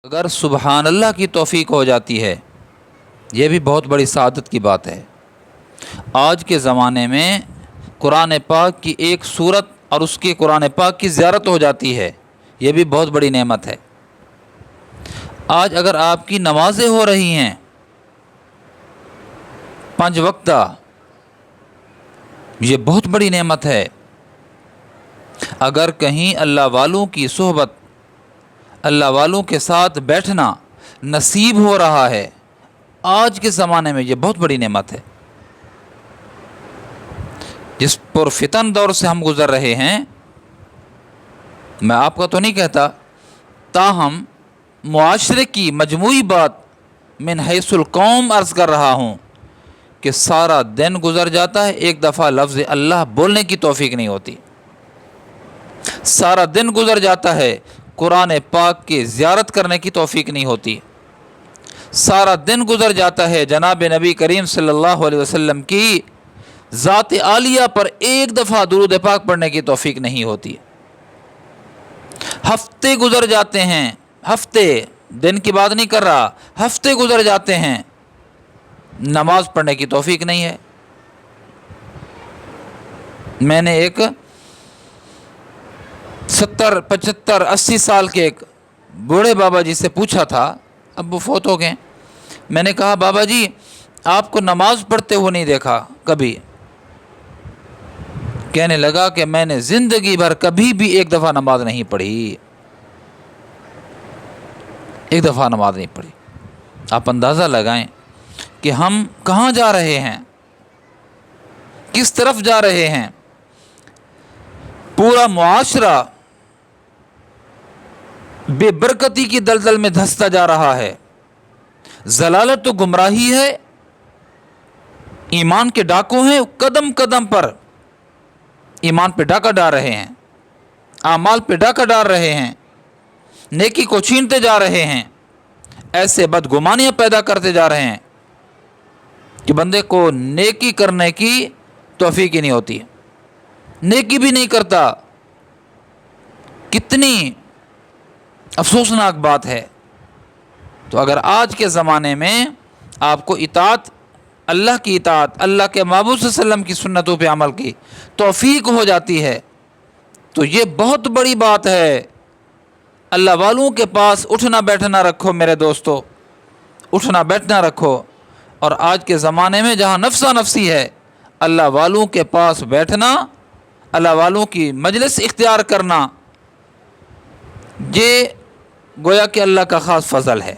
اگر سبحان اللہ کی توفیق ہو جاتی ہے، یہ بھی بہت بڑی سعادت کی بات ہے۔ آج کے زمانے میں قرآن پاک کی ایک سورت اور اس کی قرآن پاک کی زیارت ہو جاتی ہے، یہ بھی بہت بڑی نعمت ہے۔ آج اگر آپ کی نمازیں ہو رہی ہیں 5 وقتہ، یہ بہت بڑی نعمت ہے۔ اگر کہیں اللہ والوں کی صحبت، اللہ والوں کے ساتھ بیٹھنا نصیب ہو رہا ہے، آج کے زمانے میں یہ بہت بڑی نعمت ہے۔ جس پرفتن دور سے ہم گزر رہے ہیں، میں آپ کا تو نہیں کہتا، تاہم معاشرے کی مجموعی بات من حیث القوم عرض کر رہا ہوں کہ سارا دن گزر جاتا ہے، ایک دفعہ لفظ اللہ بولنے کی توفیق نہیں ہوتی۔ سارا دن گزر جاتا ہے، قرآن پاک کی زیارت کرنے کی توفیق نہیں ہوتی۔ سارا دن گزر جاتا ہے، جناب نبی کریم صلی اللہ علیہ وسلم کی ذات عالیہ پر ایک دفعہ درود پاک پڑھنے کی توفیق نہیں ہوتی۔ ہفتے گزر جاتے ہیں، ہفتے، دن کی بات نہیں کر رہا، ہفتے گزر جاتے ہیں، نماز پڑھنے کی توفیق نہیں ہے۔ میں نے ایک 70 75 80 سال کے ایک بوڑھے بابا جی سے پوچھا تھا، اب وہ فوت ہو گئے۔ میں نے کہا بابا جی آپ کو نماز پڑھتے ہوئے نہیں دیکھا کبھی۔ کہنے لگا کہ میں نے زندگی بھر کبھی بھی ایک دفعہ نماز نہیں پڑھی، ایک دفعہ نماز نہیں پڑھی۔ آپ اندازہ لگائیں کہ ہم کہاں جا رہے ہیں، کس طرف جا رہے ہیں۔ پورا معاشرہ بے برکتی کی دلدل میں دھستا جا رہا ہے، ضلالت و گمراہی ہے، ایمان کے ڈاکو ہیں، قدم قدم پر ایمان پہ ڈاکہ ڈال رہے ہیں، اعمال پہ ڈاکہ ڈال رہے ہیں، نیکی کو چھینتے جا رہے ہیں، ایسے بدگمانیاں پیدا کرتے جا رہے ہیں کہ بندے کو نیکی کرنے کی توفیق ہی نہیں ہوتی، نیکی بھی نہیں کرتا۔ کتنی افسوسناک بات ہے۔ تو اگر آج کے زمانے میں آپ کو اطاعت، اللہ کی اطاعت، اللہ کے محبوب صلی اللہ علیہ وسلم کی سنتوں پہ عمل کی توفیق ہو جاتی ہے تو یہ بہت بڑی بات ہے۔ اللہ والوں کے پاس اٹھنا بیٹھنا رکھو میرے دوستو، اٹھنا بیٹھنا رکھو۔ اور آج کے زمانے میں جہاں نفسا نفسی ہے، اللہ والوں کے پاس بیٹھنا، اللہ والوں کی مجلس اختیار کرنا، یہ گویا کہ اللہ کا خاص فضل ہے۔